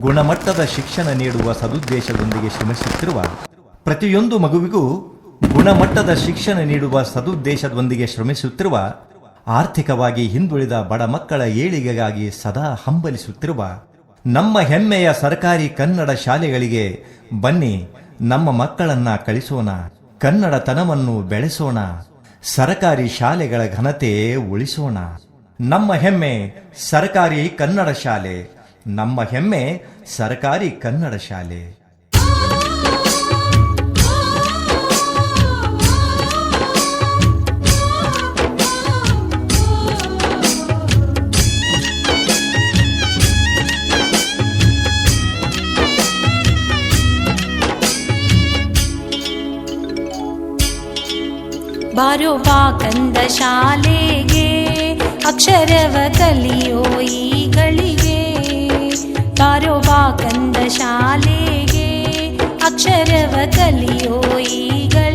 ಗುಣಮಟ್ಟದ ಶಿಕ್ಷಣ ನೀಡುವ ಸದುದ್ದೇಶದೊಂದಿಗೆ ಶ್ರಮಿಸುತ್ತಿರುವ ಪ್ರತಿಯೊಂದು ಮಗುವಿಗೂ ಗುಣಮಟ್ಟದ ಶಿಕ್ಷಣ ನೀಡುವ ಸದುದ್ದೇಶದೊಂದಿಗೆ ಶ್ರಮಿಸುತ್ತಿರುವ ಆರ್ಥಿಕವಾಗಿ ಹಿಂದುಳಿದ ಬಡ ಮಕ್ಕಳ ಏಳಿಗೆಗಾಗಿ ಸದಾ ಹಂಬಲಿಸುತ್ತಿರುವ ನಮ್ಮ ಹೆಮ್ಮೆಯ ಸರ್ಕಾರಿ ಕನ್ನಡ ಶಾಲೆಗಳಿಗೆ ಬನ್ನಿ, ನಮ್ಮ ಮಕ್ಕಳನ್ನ ಕಳಿಸೋಣ, ಕನ್ನಡತನವನ್ನು ಬೆಳೆಸೋಣ, ಸರ್ಕಾರಿ ಶಾಲೆಗಳ ಘನತೆ ಉಳಿಸೋಣ. ನಮ್ಮ ಹೆಮ್ಮೆ ಸರ್ಕಾರಿ ಕನ್ನಡ ಶಾಲೆ, ನಮ್ಮ ಹೆಮ್ಮೆ ಸರ್ಕಾರಿ ಕನ್ನಡ ಶಾಲೆ. ಬಾರೋ ಬಾ ಕಂದ ಶಾಲೆಗೆ, ಅಕ್ಷರವ ಕಲಿಯೋ ಈಗಳಿಗೆ. ಬಾರೋ ಬಾ ಕಂದ ಶಾಲೆಗೆ, ಅಕ್ಷರವ ಕಲಿಯೋ ಈಗಳಿಗೆ.